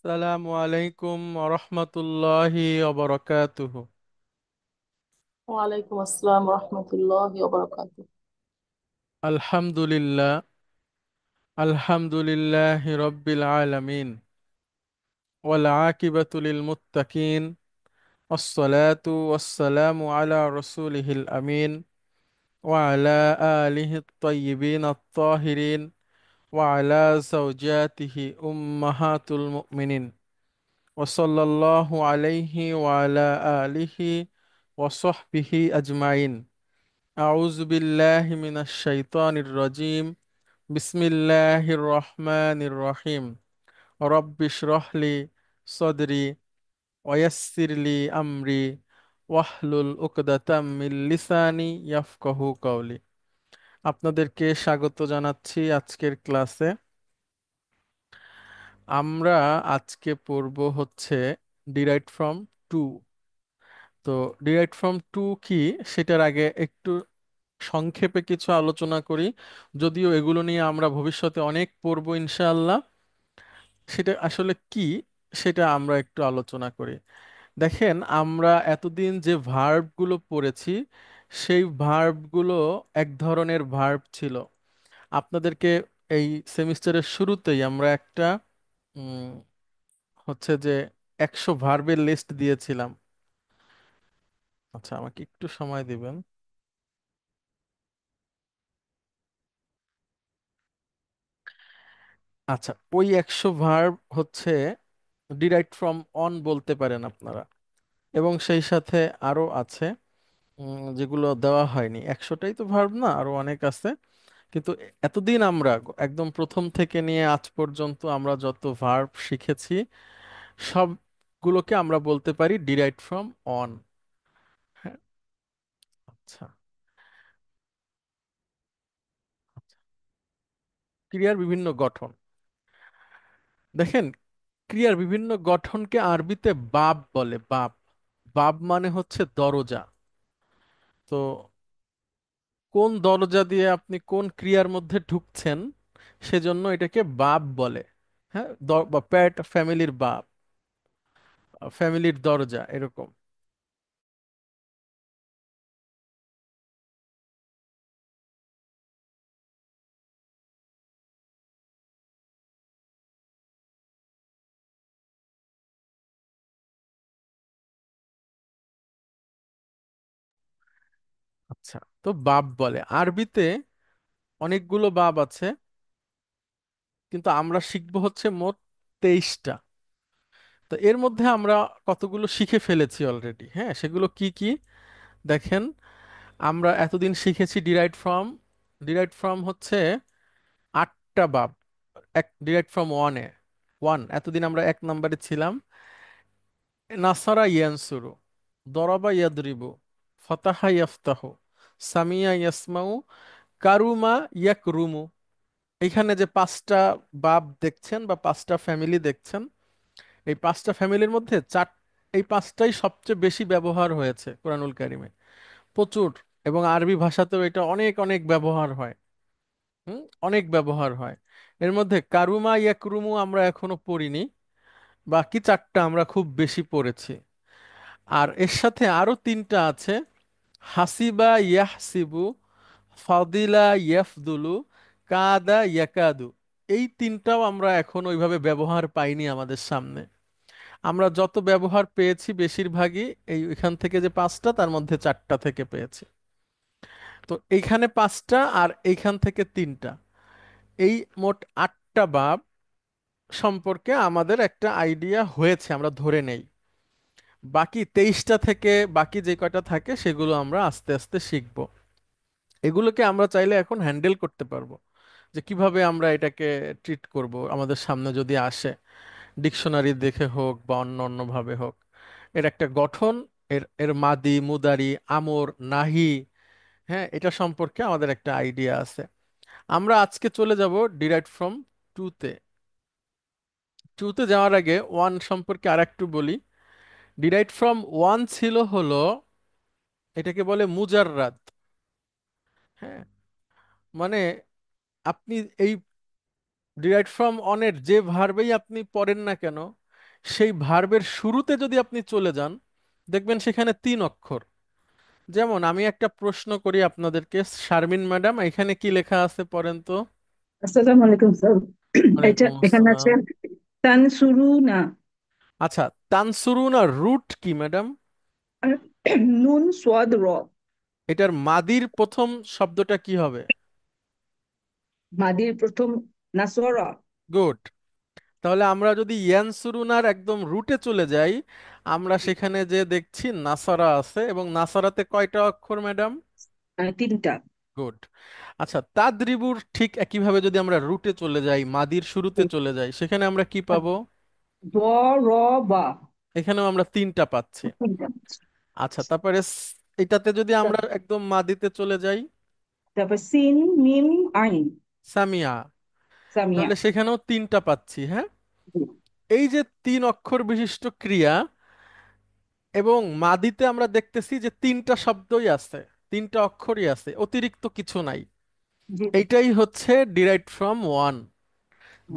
আসসালামু আলাইকুম রহমতুল্লাহি ওবরাকাতুহু। ওয়ালাইকুম আসসালাম রহমতুল্লাহি ওয়া বারাকাতুহু। আলহামদুলিল্লাহ, আলহামদুলিল্লাহি রব্বিল আলামিন, ওয়াল আকিবাতু লিল মুত্তাকিন, আসসালাতু ওয়াসসালামু আলা রাসূলিহিল আমিন, ওয়া আলা আলিহি আত-তাইয়্যিবিন আত-তাহিরিন, ওয়া আলা যাওজাতিহি উম্মাহাতুল মুমিনিন, ওয়া সাল্লাল্লাহু আলাইহি ওয়া আলা আলিহি ওয়া সাহবিহি আজমাইন। আউযু বিল্লাহি মিনাশ শাইতানির রাজিম। বিসমিল্লাহির রহমানির রহিম। রব্বি ইশরাহ লি সাদরি ওয়া ইয়াসসির লি আমরি ওয়াহলুল উকদাতাম মিন লিসানি ইয়াফকাহু কওলি। আপনাদেরকে স্বাগত জানাচ্ছি আজকের ক্লাসে। আমরা আজকে পড়ব হচ্ছে ডিরাইভড ফ্রম টু। তো ডিরাইভড ফ্রম টু কি, সেটার আগে একটু সংক্ষেপে কিছু আলোচনা করি। যদিও এগুলো নিয়ে আমরা ভবিষ্যতে অনেক পড়বো ইনশাআল্লাহ। সেটা আসলে কি, সেটা আমরা একটু আলোচনা করি। দেখেন, আমরা এতদিন যে ভার্বগুলো পড়েছি, সেই ভার্বগুলো এক ধরনের ভার্ব ছিল। আপনাদেরকে এই সেমিস্টারের শুরুতেই আমরা একটা উম, হচ্ছে যে 100 ভার্বের লিস্ট দিয়েছিলাম। আচ্ছা, আমাকে একটু সময় দিবেন। আচ্ছা, ওই 100 ভার্ব হচ্ছে ডিরাইভড ফ্রম অন বলতে পারেন আপনারা, এবং সেই সাথে আরো আছে যেগুলো দেওয়া হয়নি। 100টাই তো ভার্ব না, আরো অনেক আছে। কিন্তু এতদিন আমরা একদম প্রথম থেকে নিয়ে আজ পর্যন্ত আমরা যত ভার্ব শিখেছি, সবগুলোকে আমরা বলতে পারি ডিরাইভড ফ্রম অন। হ্যাঁ, আচ্ছা। আচ্ছা, ক্রিয়ার বিভিন্ন গঠন। দেখেন, ক্রিয়ার বিভিন্ন গঠনকে আরবিতে বাব বলে। বাব, বাব মানে হচ্ছে দরজা। তো কোন দরজা দিয়ে আপনি কোন ক্রিয়ার মধ্যে ঢুকছেন, সেজন্য এটাকে বাব বলে। হ্যাঁ, বা প্যাট ফ্যামিলির বাব, ফ্যামিলির দরজা এরকম। আচ্ছা, তো বাব বলে আরবিতে। অনেকগুলো বাব আছে, কিন্তু আমরা শিখবো হচ্ছে মোট 23টা। তো এর মধ্যে আমরা কতগুলো শিখে ফেলেছি অলরেডি। হ্যাঁ, সেগুলো কি কি দেখেন। আমরা এতদিন শিখেছি ডিরাইভড ফ্রম হচ্ছে 8টা বাব। ডিরাইভড ফ্রম ওয়ানে, ওয়ান, এতদিন আমরা 1 নম্বরে ছিলাম। নাসারা ইয়ানসুরু, দরাবা ইয়াদরিবু, ফাতাহা ইয়াফতাহু, সামিয়া ইয়াসমাউ, কারুমা ইয়াকরুমু। এইখানে যে 5টা বাব দেখছেন বা 5টা ফ্যামিলি দেখছেন, এই 5টা ফ্যামিলির মধ্যে এই 5টাই সবচেয়ে বেশি ব্যবহার হয়েছে কোরআনুল কারিমে, প্রচুর। এবং আরবি ভাষাতেও এটা অনেক অনেক ব্যবহার হয়। অনেক ব্যবহার হয়। এর মধ্যে কারুমা ইয়াকরুমু আমরা এখনো পড়িনি, বাকি 4টা আমরা খুব বেশি পড়েছি। আর এর সাথে আরো 3টা আছে: হাসিবা ইয়াহসিবু, ফাদিলা ইয়াফদুলু, কাদা ইয়াকাদু। এই 3টাও আমরা এখন ওইভাবে ব্যবহার পাইনি আমাদের সামনে। আমরা যত ব্যবহার পেয়েছি বেশিরভাগই এখান থেকে, যে 5টা তার মধ্যে 4টা থেকে পেয়েছি। তো এইখানে 5টা আর এইখান থেকে 3টা, এই মোট 8টা বাব সম্পর্কে আমাদের একটা আইডিয়া হয়েছে, আমরা ধরে নেই। বাকি 23টা থেকে বাকি যে কয়টা থাকে সেগুলো আমরা আস্তে আস্তে শিখব। এগুলোকে আমরা চাইলে এখন হ্যান্ডেল করতে পারবো, যে কিভাবে আমরা এটাকে ট্রিট করব আমাদের সামনে যদি আসে, ডিকশনারি দেখে হোক বা অন্য অন্য ভাবে হোক। এর একটা গঠন, এর এর মাদি মুদারি আমর নাহি, হ্যাঁ, এটা সম্পর্কে আমাদের একটা আইডিয়া আছে। আমরা আজকে চলে যাব ডিরাইভড ফ্রম টুতে। টুতে যাওয়ার আগে ওয়ান সম্পর্কে আর একটু বলি। ডিরাইভড ফ্রম ওয়ান ছিল হলো, এটাকে বলে মুজাররাদ। হ্যাঁ, মানে আপনি এই ডিরাইভড ফ্রম অনের যে ভার্বেই আপনি পড়েন না কেন, সেই ভার্বের শুরুতে যদি আপনি চলে যান, দেখবেন সেখানে তিন অক্ষর। যেমন আমি একটা প্রশ্ন করি আপনাদেরকে, শারমিন ম্যাডাম, এখানে কি লেখা আছে পড়েন তো। আসসালামু আলাইকুম স্যার। এটা ওয়ালাইকুম এখানে আছে আসসালাম। তানসুরুনা। আচ্ছা, তানসুরুনা রুট কি ম্যাডাম? আর নুন সোয়াদ র। এটার মাদির প্রথম শব্দটা কি হবে? মাদির প্রথম নাসরা। গুড। তাহলে আমরা যদি ইয়ানসুরুনার একদম রুটে চলে যাই, আমরা সেখানে যে দেখছি নাসারা আছে, এবং নাসারাতে কয়টা অক্ষর ম্যাডাম? তিনটা। গুড। আচ্ছা, তাদরিবুর ঠিক একইভাবে যদি আমরা রুটে চলে যাই, মাদির শুরুতে চলে যাই, সেখানে আমরা কি পাবো? দ র বা। এখানেও আমরা তিনটা পাচ্ছি। তিনটা। আচ্ছা, তারপরে এটাতে যদি আমরা একদম মাদিতে চলে যাই, তারপর সিন মিম আইন। সামিয়া, সামিয়া। তাহলে সেখানেও তিনটা পাচ্ছি। হ্যাঁ, এই যে তিন অক্ষর বিশিষ্ট ক্রিয়া, এবং মাদিতে আমরা দেখতেছি যে তিনটা শব্দই আছে, তিনটা অক্ষরই আছে, অতিরিক্ত কিছু নাই। জি। এইটাই হচ্ছে ডিরাইভড ফ্রম ওয়ান,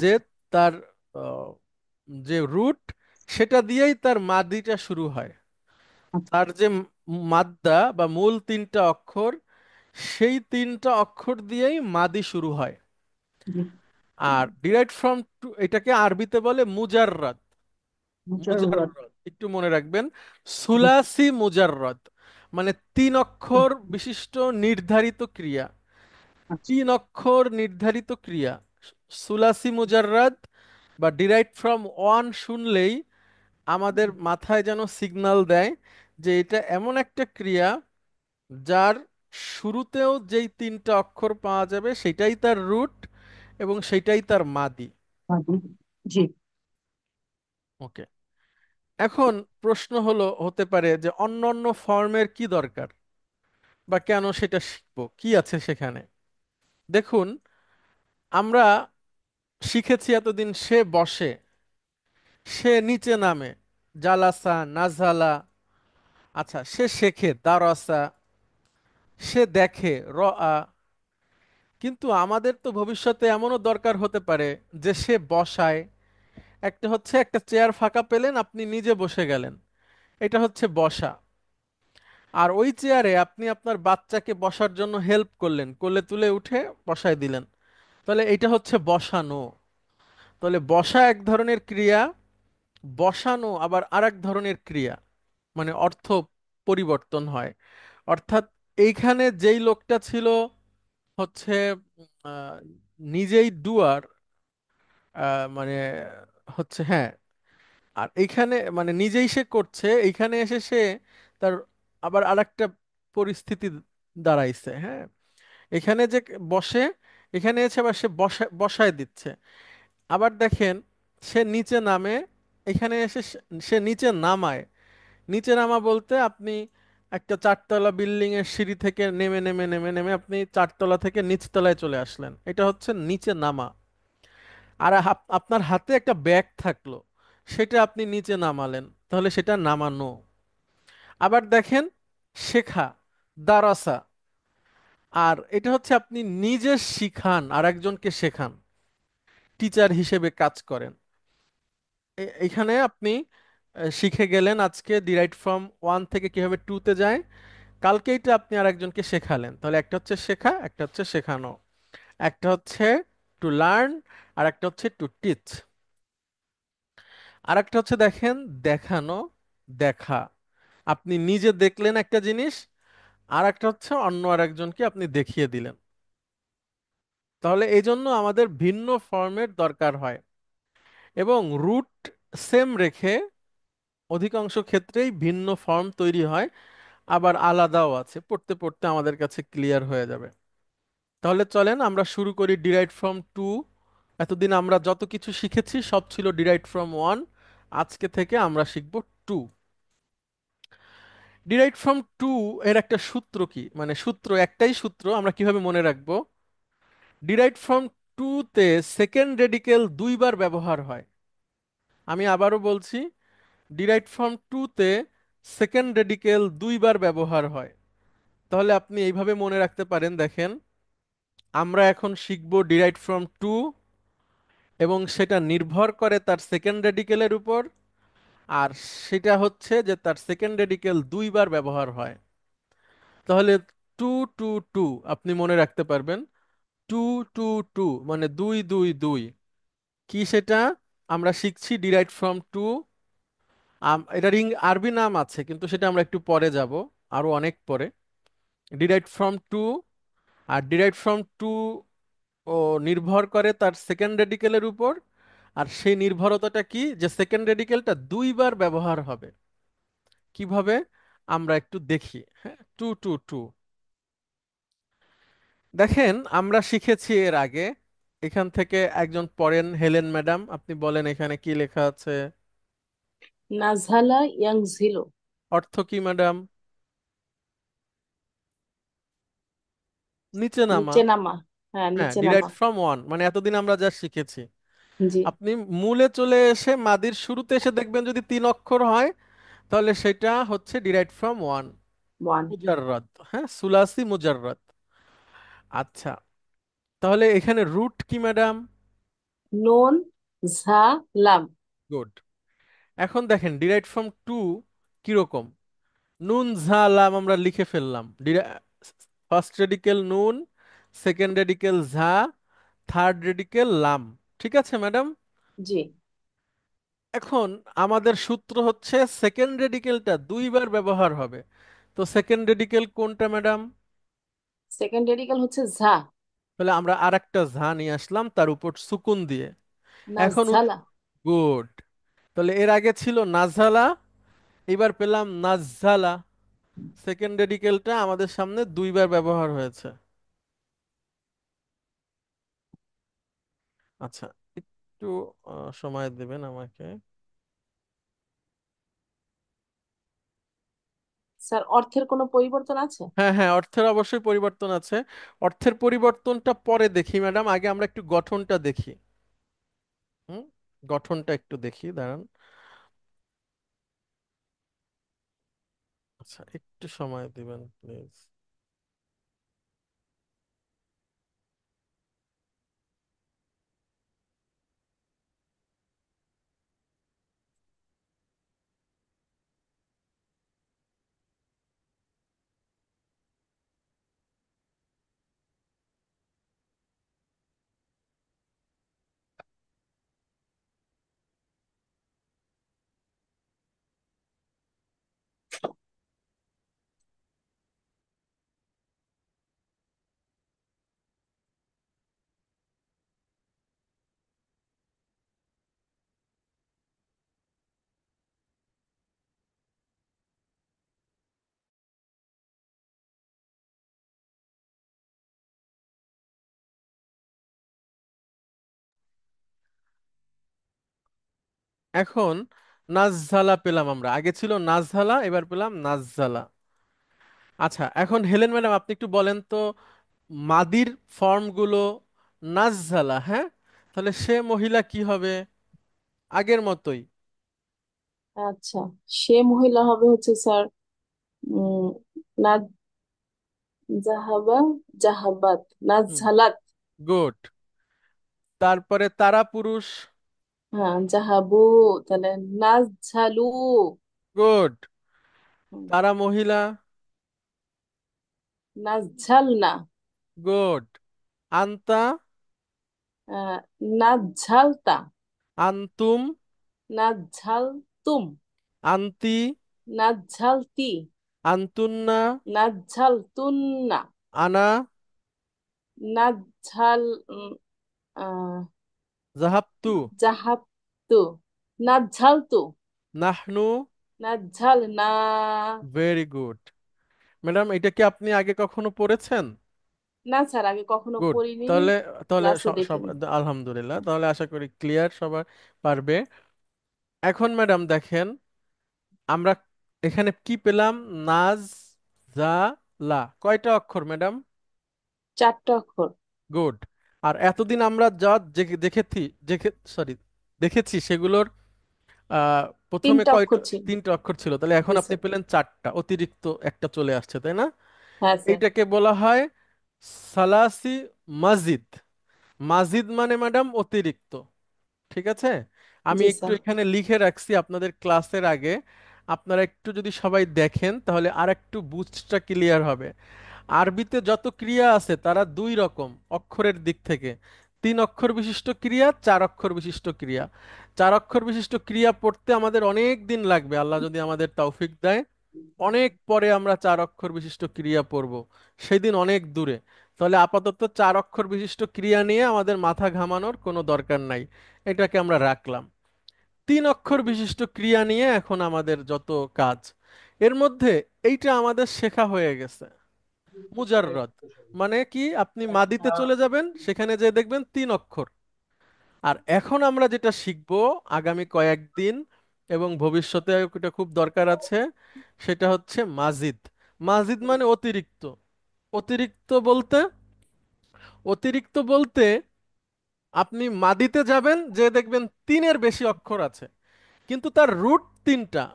যে তার আহ, যে রুট, সেটা দিয়েই তার মাদিটা শুরু হয়। আচ্ছা। তার যে মাদ্দা বা মূল তিনটা অক্ষর, সেই তিনটা অক্ষর দিয়েই মাদি শুরু হয়। জি। আর ডিরাইভড ফ্রম টু এটাকে আরবিতে বলে মুজাররাদ। মুজাররদ। মুজাররদ একটু মনে রাখবেন, সুলাসি মুজাররদ, মানে তিন অক্ষর বিশিষ্ট নির্ধারিত ক্রিয়া। আচ্ছা। তিন অক্ষর নির্ধারিত ক্রিয়া, সুলাসি মুজাররদ বা ডিরাইভড ফ্রম ওয়ান শুনলেই আমাদের মাথায় যেন সিগন্যাল দেয় যে এটা এমন একটা ক্রিয়া যার শুরুতেও যেই তিনটা অক্ষর পাওয়া যাবে সেটাই তার রুট, এবং সেটাই তার মাদি। মাদি। জি। ওকে। এখন প্রশ্ন হতে পারে যে অন্য অন্য ফর্মের কি দরকার, বা কেন সেটা শিখবো, কি আছে সেখানে। দেখুন, আমরা শিখেছি এতদিন সে বসে, সে নিচে নামে, জালাসা নাজালা। আচ্ছা, সে শেখে, দারাসা। সে দেখে, রআ। কিন্তু আমাদের তো ভবিষ্যতে এমনও দরকার হতে পারে যে সে বসায়। একটা হচ্ছে একটা চেয়ার ফাঁকা পেলেন, আপনি নিজে বসে গেলেন, এটা হচ্ছে বসা। আর ওই চেয়ারে আপনি আপনার বাচ্চাকে বসার জন্য হেল্প করলেন, কোলে তুলে উঠে বসায় দিলেন, তাহলে এটা হচ্ছে বসানো। তাহলে বসা এক ধরনের ক্রিয়া, বসানো আবার আরেক ধরনের ক্রিয়া, মানে অর্থ পরিবর্তন হয়। অর্থাৎ এইখানে যেই লোকটা ছিল হচ্ছে আহ, নিজেই ডুয়ার, মানে হচ্ছে, হ্যাঁ, আর এইখানে মানে নিজেই সে করছে, এইখানে এসে সে তার আবার আরেকটা পরিস্থিতি দাঁড়াইছে। হ্যাঁ, এখানে যে বসে, এখানে এসে আবার সে বসায় দিচ্ছে। আবার দেখেন, সে নিচে নামে, এখানে এসে সে নিচে নামায়। নিচে নামা বলতে আপনি একটা চারতলা বিল্ডিং এর সিঁড়ি থেকে নেমে নেমে নেমে নেমে আপনি চারতলা থেকে নিচতলায় চলে আসলেন, এটা হচ্ছে নিচে নামা। আর আপনার হাতে একটা ব্যাগ থাকলো, সেটা আপনি নিচে নামালেন, তাহলে সেটা নামানো। আবার দেখেন, শেখা, দারাসা। আর এটা হচ্ছে আপনি নিজে শিখান আর একজনকে শেখান, টিচার হিসেবে কাজ করেন। এখানে আপনি শিখে গেলেন আজকে ডিরাইভ ফ্রম ওয়ান থেকে কিভাবে টু তে যায়, কালকে এটা আপনি আর একজনকে শেখালেন, তাহলে একটা হচ্ছে শেখা, একটা হচ্ছে শেখানো। একটা হচ্ছে টু লার্ন, আর একটা হচ্ছে টু টিচ। আর একটা হচ্ছে দেখেন, দেখানো, দেখা। আপনি নিজে দেখলেন একটা জিনিস, আর একটা হচ্ছে অন্য আর একজনকে আপনি দেখিয়ে দিলেন। তাহলে এই জন্য আমাদের ভিন্ন ফর্মের দরকার হয়, এবং রুট সেম রেখে অধিকাংশ ক্ষেত্রেই ভিন্ন ফর্ম তৈরি হয়। আবার আলাদাও আছে, পড়তে পড়তে আমাদের কাছে ক্লিয়ার হয়ে যাবে। তাহলে চলেন আমরা শুরু করি ডিরাইভড ফ্রম টু। এতদিন আমরা যত কিছু শিখেছি সব ছিল ডিরাইভড ফ্রম ওয়ান, আজকে থেকে আমরা শিখব টু। ডিরাইভড ফ্রম টু এর একটা সূত্র কি, মানে সূত্র, একটাই সূত্র, আমরা কিভাবে মনে রাখবো। ডিরাইভড ফ্রম টু তে সেকেন্ড রেডিকেল দুইবার ব্যবহার হয়। আমি আবারও বলছি, ডিরাইভড ফ্রম টু তে সেকেন্ড রেডিকেল দুইবার ব্যবহার হয়। তাহলে আপনি এইভাবে মনে রাখতে পারেন, দেখেন, আমরা এখন শিখব ডিরাইভড ফ্রম টু, এবং সেটা নির্ভর করে তার সেকেন্ড রেডিকেলের উপর। আর সেটা হচ্ছে যে তার সেকেন্ড রেডিকেল দুইবার ব্যবহার হয়। তাহলে টু টু টু আপনি মনে রাখতে পারবেন। টু টু টু মানে দুই দুই দুই, কি সেটা আমরা শিখছি ডিরাইভড ফ্রম টু। এটা আরবি নাম আছে, কিন্তু সেটা আমরা একটু পরে যাব, আরো অনেক পরে। ডিরাইভড ফ্রম টু, আর ডিরাইভড ফ্রম টু ও নির্ভর করে তার সেকেন্ড রেডিকেলের উপর। আর সেই নির্ভরতাটা কি, যে সেকেন্ড রেডিকেলটা দুইবার ব্যবহার হবে। কিভাবে আমরা একটু দেখি। হ্যাঁ, টু টু টু দেখেন আমরা শিখেছি এর আগে। এখান থেকে একজন পড়েন, হেলেন ম্যাডাম, আপনি বলেন এখানে কি লেখা আছে। নাজহালা ইয়াংজিলো। অর্থ কি ম্যাডাম? নিচে নামা। নিচে নামা। হ্যাঁ, হ্যাঁ, নিচে নামা। ডিরাইভড ফ্রম ওয়ান, মানে এতদিন আমরা যা শিখেছি। জি। আপনি মূলে চলে এসে মাদির শুরুতে এসে দেখবেন যদি তিন অক্ষর হয়, তাহলে সেটা হচ্ছে ডিরাইভড ফ্রম ওয়ান। ওয়ান। মুজাররাদ, হ্যাঁ, সুলাসি মুজাররাদ। আচ্ছা, তাহলে এখানে রুট কি ম্যাডাম? নুন ঝা লাম। গুড। এখন দেখেন ডিরাইভড ফ্রম টু কিরকম। নুন ঝা লাম আমরা লিখে ফেললাম। ফার্স্ট রেডিকেল নুন, সেকেন্ড রেডিকেল ঝা, থার্ড রেডিকেল লাম। ঠিক আছে ম্যাডাম। জি। এখন আমাদের সূত্র হচ্ছে সেকেন্ড রেডিকেলটা দুইবার ব্যবহার হবে। তো সেকেন্ড রেডিকেল কোনটা ম্যাডাম? সেকেন্ড রেডিকেল হচ্ছে ঝা। তাহলে আমরা আর একটা ঝা নিয়ে আসলাম তার উপর সুকুন দিয়ে। এখন নাজঝালা। গুড। তাহলে এর আগে ছিল নাঝালা, এবার পেলাম নাজ্জালা। সেকেন্ড রেডিকেলটা আমাদের সামনে দুইবার ব্যবহার হয়েছে। আচ্ছা, একটু সময় দেবেন আমাকে। স্যার, অর্থের কোনো পরিবর্তন আছে? হ্যাঁ হ্যাঁ, অর্থের অবশ্যই পরিবর্তন আছে। অর্থের পরিবর্তনটা পরে দেখি ম্যাডাম, আগে আমরা একটু গঠনটা দেখি। হুম, গঠনটা একটু দেখি, দাঁড়ান। আচ্ছা, একটু সময় দিবেন প্লিজ। এখন নাজঝালা পেলাম আমরা, আগে ছিল নাজঝালা, এবার পেলাম নাজঝালা। আচ্ছা, এখন হেলেন ম্যাডাম আপনি একটু বলেন তো, মাদির ফর্মগুলো নাজঝালা, হ্যাঁ, তাহলে সে মহিলা কি হবে? আগের মতোই। আচ্ছা, সে মহিলা হবে হচ্ছে স্যার উম না জাহাবা, জাহাবাত, নাজহালাত। গুড। তারপরে তারা পুরুষ। হ্যাঁ, জাহাবু। তাহলে নাজঝালু। গুড। হুম, তারা মহিলা। নাজঝালনা। গুড। আন্তা। আহ, নাজঝালতা। আন্তুম। নাজঝালতুম। আন্তি। নাজঝালতি। আন্তুন্না। নাজঝালতুন্না। আনা। নাজঝাল উম, আহ, জাহাবতু। জাহাবতু। নাজঝালতু। নাহনু। নাজঝালনা। Very good. ম্যাডাম এটা কি আপনি আগে কখনো পড়েছেন? না স্যার, আগে কখনো গুড। পড়িনি। তাহলে তাহলে ক্লাসে সব দেখিনি। আলহামদুলিল্লাহ, তাহলে আশা করি ক্লিয়ার সবার পারবে। এখন ম্যাডাম দেখেন, আমরা এখানে কি পেলাম? নাজ, জা, লা, কয়টা অক্ষর ম্যাডাম? চারটা অক্ষর। গুড। আর এতদিন আমরা যা দেখেছি, সরি, দেখেছি সেগুলোর প্রথমে তিনটা কয়টা? অক্ষর ছিল। তিনটা অক্ষর ছিল, তাহলে এখন জি আপনি স্যার। পেলেন চারটা, অতিরিক্ত একটা চলে আসছে, তাই না? হ্যাঁ স্যার। এইটাকে বলা হয় সালাসি মাজিদ। মাজিদ মানে ম্যাডাম অতিরিক্ত। ঠিক আছে? আমি জি একটু স্যার। এখানে লিখে রাখছি আপনাদের ক্লাসের আগে, আপনারা একটু যদি সবাই দেখেন তাহলে আর একটু বুঝটা ক্লিয়ার হবে। আরবিতে যত ক্রিয়া আছে তারা দুই রকম অক্ষরের দিক থেকে: তিন অক্ষর বিশিষ্ট ক্রিয়া, চার অক্ষর বিশিষ্ট ক্রিয়া। চার অক্ষর বিশিষ্ট ক্রিয়া পড়তে আমাদের অনেক দিন লাগবে, আল্লাহ যদি আমাদের তৌফিক দেয়। অনেক পরে আমরা চার অক্ষর বিশিষ্ট ক্রিয়া পড়ব, সেই দিন অনেক দূরে। তাহলে আপাতত চার অক্ষর বিশিষ্ট ক্রিয়া নিয়ে আমাদের মাথা ঘামানোর কোনো দরকার নাই, এটাকে আমরা রাখলাম। তিন অক্ষর বিশিষ্ট ক্রিয়া নিয়ে এখন আমাদের যত কাজ, এর মধ্যে এইটা আমাদের শেখা হয়ে গেছে, মুজাররদ। মানে কি, আপনি মাদিতে চলে যাবেন, সেখানে যে দেখবেন তিন অক্ষর। আর এখন আমরা যেটা শিখব আগামী কয়েকদিন এবং ভবিষ্যতে, এটা খুব দরকার আছে, সেটা হচ্ছে মাজিদ। মাজিদ মানে অতিরিক্ত। অতিরিক্ত বলতে, অতিরিক্ত বলতে আপনি মাদিতে যাবেন, যে দেখবেন তিনের বেশি অক্ষর আছে, কিন্তু তার রুট তিনটা।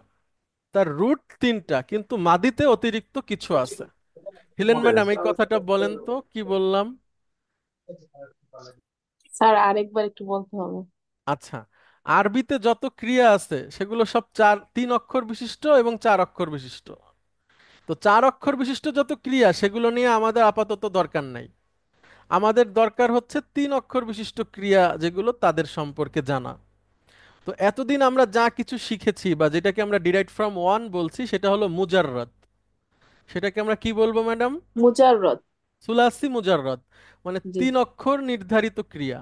তার রুট তিনটা, কিন্তু মাদিতে অতিরিক্ত কিছু আছে। হিলেন ম্যাডাম, এই কথাটা বলেন তো, কি বললাম? স্যার আরেকবার একটু বলতে হবে। আচ্ছা, আরবিতে যত ক্রিয়া আছে সেগুলো সব তিন অক্ষর বিশিষ্ট এবং চার অক্ষর বিশিষ্ট। তো চার অক্ষর বিশিষ্ট যত ক্রিয়া সেগুলো নিয়ে আমাদের আপাতত দরকার নাই। আমাদের দরকার হচ্ছে তিন অক্ষর বিশিষ্ট ক্রিয়া যেগুলো, তাদের সম্পর্কে জানা। তো এতদিন আমরা যা কিছু শিখেছি বা যেটাকে আমরা ডিরাইভড ফ্রম ওয়ান বলছি, সেটা হলো মুজাররদ। সেটাকে আমরা কি বলবো ম্যাডাম? মুজাররদ। সুলাসি মুজাররদ, মানে জি। তিন অক্ষর নির্ধারিত ক্রিয়া।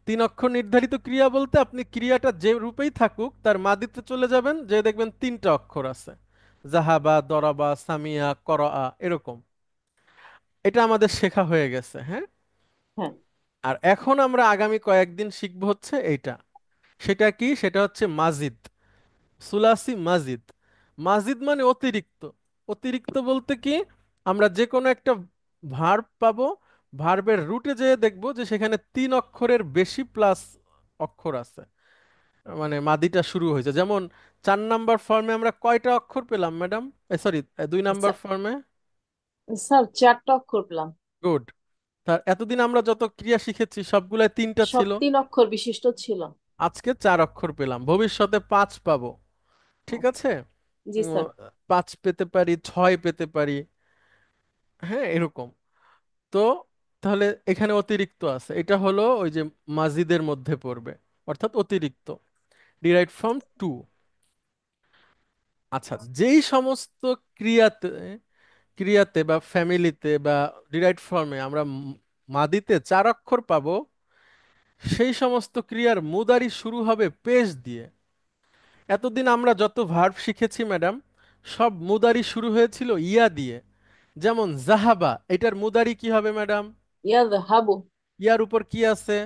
তিন অক্ষর নির্ধারিত ক্রিয়া বলতে আপনি ক্রিয়াটা যে রূপেই থাকুক তার মাদিতে চলে যাবেন, যে দেখবেন তিনটা অক্ষর আছে: জাহাবা, দরাবা, সামিয়া, করআ, এরকম। এটা আমাদের শেখা হয়ে গেছে, হ্যাঁ। হ্যাঁ। আর এখন আমরা আগামী কয়েকদিন শিখবো হচ্ছে এইটা। সেটা কি? সেটা হচ্ছে মাজিদ, সুলাসি মাজিদ। মাজিদ মানে অতিরিক্ত। অতিরিক্ত বলতে কি, আমরা যে কোনো একটা ভার্ব পাবো, ভার্বের রুটে যেয়ে দেখবো যে সেখানে তিন অক্ষরের বেশি প্লাস অক্ষর আছে, মানে মাদিটা শুরু হয়েছে। যেমন 4 নাম্বার ফর্মে আমরা কয়টা অক্ষর পেলাম ম্যাডাম? সরি, 2 নাম্বার স্যার, ফর্মে। স্যার চারটা অক্ষর পেলাম। গুড। তার এতদিন আমরা যত ক্রিয়া শিখেছি সবগুলাই তিনটা সব ছিল, তিন অক্ষর বিশিষ্ট ছিল। আজকে 4 অক্ষর পেলাম, ভবিষ্যতে 5 পাবো। ঠিক আছে? জি স্যার। 5 পেতে পারি, 6 পেতে পারি, হ্যাঁ, এরকম। তো তাহলে এখানে অতিরিক্ত আছে, এটা হলো ওই যে মাজিদের মধ্যে পড়বে, অর্থাৎ অতিরিক্ত, ডিরাইভড ফ্রম টু। আচ্ছা, যেই সমস্ত ক্রিয়াতে ক্রিয়াতে বা ফ্যামিলিতে বা ডিরাইভড ফর্মে আমরা মাদিতে 4 অক্ষর পাবো, সেই সমস্ত ক্রিয়ার মুদারি শুরু হবে পেশ দিয়ে। এতদিন আমরা যত ভার্ব শিখেছি ম্যাডাম, সব মুদারি শুরু হয়েছিল ইয়া দিয়ে। যেমন জাহাবা, এটার মুদারি কি হবে ম্যাডাম? ইয়াদ হাবু। ইয়ার উপর কি আছে?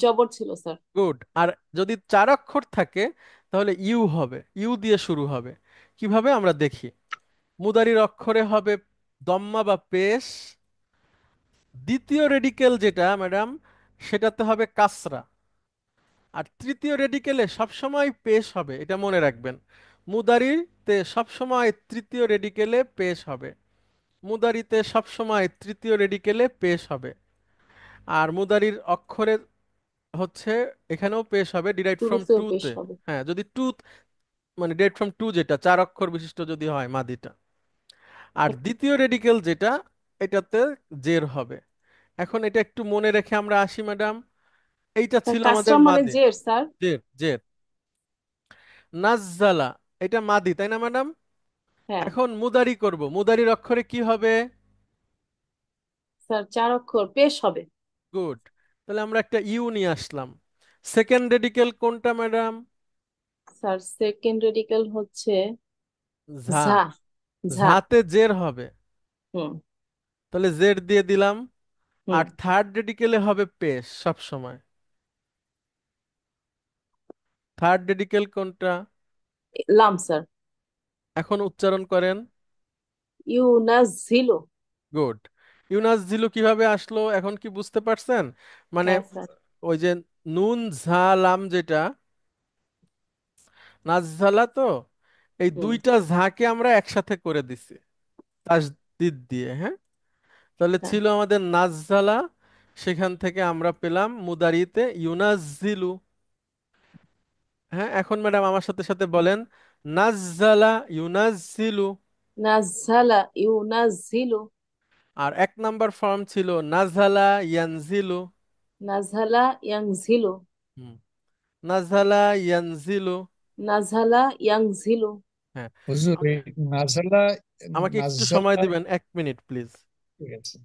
জবর ছিল স্যার। গুড। আর যদি 4 অক্ষর থাকে তাহলে ইউ হবে, ইউ দিয়ে শুরু হবে। কিভাবে আমরা দেখি। মুদারির অক্ষরে হবে দম্মা বা পেশ। দ্বিতীয় রেডিকেল যেটা ম্যাডাম, সেটাতে হবে কাসরা। আর তৃতীয় রেডিকেলে সবসময় পেশ হবে, এটা মনে রাখবেন। মুদারিতে সবসময় তৃতীয় রেডিকেলে পেশ হবে। মুদারিতে সবসময় তৃতীয় রেডিকেলে পেশ হবে। আর মুদারির অক্ষরের হচ্ছে এখানেও পেশ হবে ডিরাইভড ফ্রম শুরুতেও পেশ টুতে। হবে। হ্যাঁ, যদি টু, মানে ডিরাইভড ফ্রম টু যেটা 4 অক্ষর বিশিষ্ট যদি হয় মাদিটা। আর দ্বিতীয় রেডিকেল যেটা, এটাতে জের হবে। এখন এটা একটু মনে রেখে আমরা আসি ম্যাডাম। এইটা স্যার ছিল আমাদের কাসরা মানে মাদে। জের স্যার। জের, জের। নাজ্জালা, এটা মাদি, তাই না ম্যাডাম? হ্যাঁ। এখন মুদারি করব, মুদারির অক্ষরে কি হবে? স্যার চার অক্ষর পেশ হবে। গুড। তাহলে আমরা একটা ইউ নিয়ে আসলাম। সেকেন্ড রেডিকেল কোনটা ম্যাডাম? স্যার সেকেন্ড রেডিকেল হচ্ছে ঝা। ঝা। ঝা। ঝাতে জের হবে, হুম। তাহলে জের দিয়ে দিলাম। হুম। আর থার্ড রেডিকেলে হবে পেশ সব সময়। থার্ড রেডিকেল কোনটা? লাম স্যার। এখন উচ্চারণ করেন। ইউনাজিলু। গুড। ইউনাজজিলু কিভাবে আসলো এখন কি বুঝতে পারছেন? মানে হ্যাঁ স্যার। ওই যে নুন ঝা লাম যেটা, নাজঝালা তো, এই হুম। দুইটা ঝাঁকে আমরা একসাথে করে দিছি তাসদিদ দিয়ে, হ্যাঁ। তাহলে হ্যাঁ। ছিল আমাদের নাজঝালা, সেখান থেকে আমরা পেলাম মুদারিতে ইউনাজ্জিলু। হ্যাঁ, এখন ম্যাডাম আমার সাথে সাথে বলেন, নাজ্জালা ইউনাজ্জিলু। নাজ্জালা ইউনাজ্জিলু। আর এক নাম্বার ফর্ম ছিল নাজালা ইয়ানজিলু। নাজহালা ইয়াংজিলু। হুম, নাজালা ইয়ানজিলু। নাজহালা ইয়াংজিলু। হ্যাঁ। হুজুর আ- এই নাজালা, আমাকে একটু সময় নাজালা, দিবেন, 1 মিনিট প্লিজ। ঠিক আছে।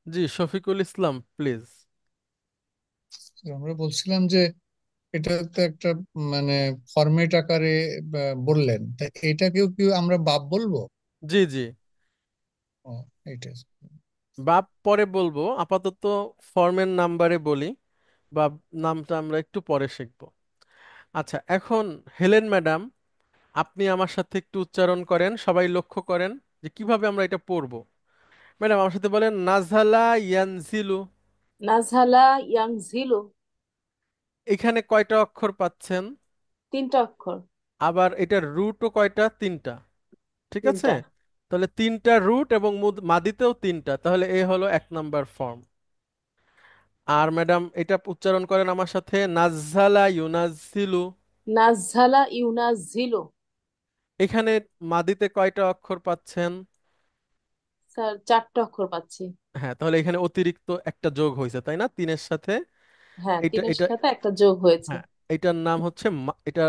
জি, শফিকুল ইসলাম প্লিজ। তো আমরা বলছিলাম যে এটা তো একটা মানে ফরম্যাট আকারে বললেন, তা এটাকেও কি আমরা বাপ বলবো? জি জি, ও, এইটা। বাপ পরে বলবো, আপাতত ফর্মের নাম্বারে বলি। বাপ নামটা আমরা একটু পরে শিখবো। আচ্ছা, এখন হেলেন ম্যাডাম, আপনি আমার সাথে একটু উচ্চারণ করেন, সবাই লক্ষ্য করেন যে কিভাবে আমরা এটা পড়বো। ম্যাডাম আমার সাথে বলেন, নাজালা ইয়ানজিলু। নাজহালা ইয়াংজিলু। এখানে কয়টা অক্ষর পাচ্ছেন? তিনটা অক্ষর। আবার এটার রুটও কয়টা? তিনটা। ঠিক আছে, তিনটা। তাহলে তিনটা রুট এবং মাদিতেও তিনটা, তাহলে এ হলো 1 নাম্বার ফর্ম। আর ম্যাডাম এটা উচ্চারণ করেন আমার সাথে, নাজ্জালা ইউনাজ্জিলু। নাজহালা ইউনাজিলু। এখানে মাদিতে কয়টা অক্ষর পাচ্ছেন? স্যার চারটা অক্ষর পাচ্ছি। হ্যাঁ, তাহলে এখানে অতিরিক্ত একটা যোগ হয়েছে, তাই না, তিনের সাথে। হ্যাঁ, এটা তিনের এটা সাথে একটা যোগ হয়েছে। হ্যাঁ, এটার নাম হচ্ছে এটা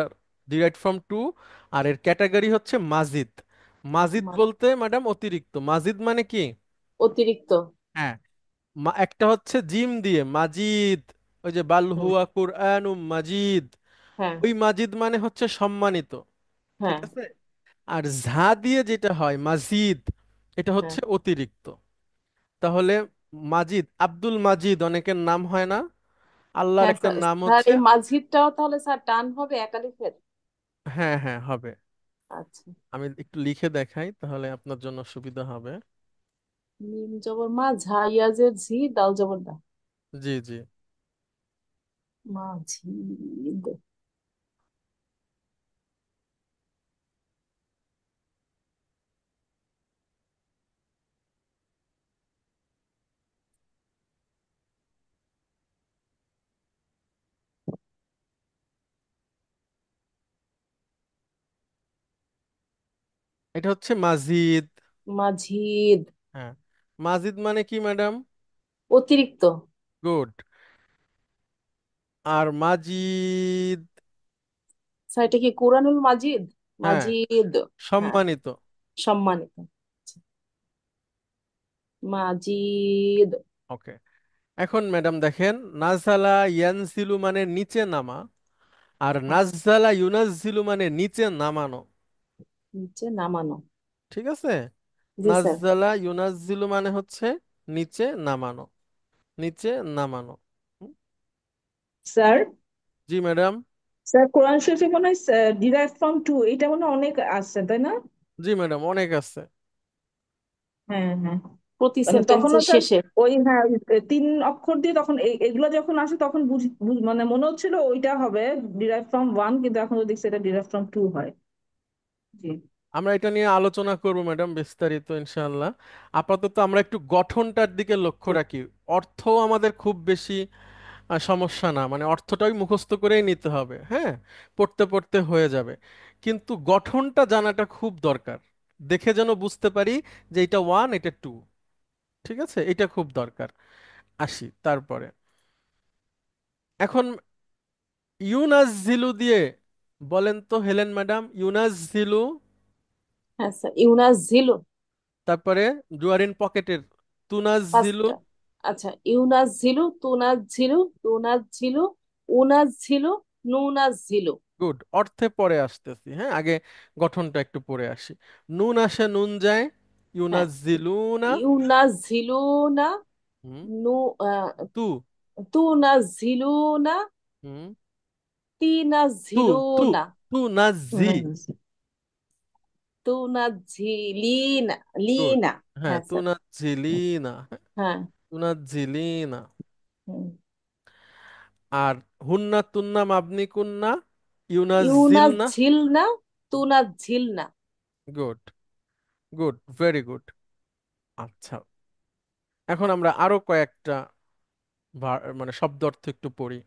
ডিরাইভড ফ্রম টু। আর এর ক্যাটাগরি হচ্ছে মাজিদ। মাজিদ মা- বলতে ম্যাডাম অতিরিক্ত। মাজিদ মানে কি? অতিরিক্ত। হ্যাঁ, একটা হচ্ছে জিম দিয়ে মাজিদ, ওই যে বাল হুম। হুয়া কুরআনুম মাজিদ, হ্যাঁ। ওই মাজিদ মানে হচ্ছে সম্মানিত। ঠিক হ্যাঁ। আছে। আর ঝা দিয়ে যেটা হয় মাজিদ, এটা হ্যাঁ। হচ্ছে অতিরিক্ত। তাহলে মাজিদ, আব্দুল মাজিদ অনেকের নাম হয় না? আল্লাহর হ্যাঁ একটা স্যার, নাম স্যার হচ্ছে। এই মাঝিরটাও তাহলে স্যার টান হবে একালিফের? হ্যাঁ হ্যাঁ, হবে। আচ্ছা। আমি একটু লিখে দেখাই, তাহলে আপনার জন্য সুবিধা হবে। মিম জবর মা, ঝা ইয়াজের ঝি, দাল জবর দা। জি জি। মাঝিদ। এটা হচ্ছে মাজিদ। মাঝিদ। হ্যাঁ, মাজিদ মানে কি ম্যাডাম? অতিরিক্ত। গুড। আর মাজিদ, স্যার এটা কি কোরআনুল মাজিদ? হ্যাঁ, মাজিদ। হ্যাঁ, সম্মানিত। সম্মানিত। আচ্ছা, মাজিদ। ওকে। এখন ম্যাডাম দেখেন, নাজালা ইয়ানজিলু মানে নিচে নামা, আর হ্যাঁ, নাজ্জালা ইউনাজ্জিলু মানে নিচে নামানো। নিচে নামানো। ঠিক আছে। জি স্যার। নাজ্জালা ইউনাজ্জিলু মানে হচ্ছে নিচে নামানো, নিচে নামানো। হুম, স্যার, জি ম্যাডাম। স্যার কোরআন শরীফে মনে হয় ডিরাইভ ফ্রম টু, এটা মনে হয় অনেক আছে তাই না? জি ম্যাডাম, অনেক আছে। হ্যাঁ হ্যাঁ। প্রতি মানে তখনও সেন্টেন্সের স্যার শেষে। ওই হ্যাঁ, ওই তিন অক্ষর দিয়ে তখন এগুলো যখন আসে তখন মানে মনে হচ্ছিল ওইটা হবে ডিরাইভ ফ্রম ওয়ান, কিন্তু এখন তো দেখছি এটা ডিরাইভ ফ্রম টু হয়। জি। আমরা এটা নিয়ে আলোচনা করব ম্যাডাম বিস্তারিত ইনশাআল্লাহ। আপাতত আমরা একটু গঠনটার দিকে লক্ষ্য জি। রাখি। অর্থ আমাদের খুব বেশি সমস্যা না, মানে অর্থটাই মুখস্থ করেই নিতে হবে, হ্যাঁ, পড়তে পড়তে হয়ে যাবে। কিন্তু গঠনটা জানাটা খুব দরকার, দেখে যেন বুঝতে পারি যে এটা ওয়ান এটা টু। ঠিক আছে, এটা খুব দরকার। আসি তারপরে। এখন ইউনাজিলু দিয়ে বলেন তো হেলেন ম্যাডাম, ইউনাজিলু, হ্যাঁ স্যার, ইউনাজিলু। তারপরে জুয়ার ইন পকেটের তুনাজিলু। পাঁচটা। আচ্ছা, ইউনাজিলু, তুনাজিলু, তুনাজিলু, উনাজিলু, নুনাজিলু। গুড, অর্থে পরে আসতেছি, হ্যাঁ, আগে গঠনটা একটু পড়ে আসি। নুন আসে নুন যায়, হ্যাঁ, ইউনাজিলুনা। ইউনাজিলুনা, হুম, নু আহ, তু, তুনাজিলুনা, হুম, তু, তু, তিনাজিলুনা, তু নাজি। তুনাজিলিনা, গুড, লিনা। হ্যাঁ, হ্যাঁ তু স্যার। নাজিলিনা, হ্যাঁ। তু নাজিলিনা। হুম। আর হুন্না তুন্না মাবনি কুন্না, ইউনাজিলনা। ইউনাঝিলনা, তুনাঝিলনা। Good, good, very good. আচ্ছা, এখন আমরা আরো কয়েকটা মানে শব্দ অর্থ একটু পড়ি,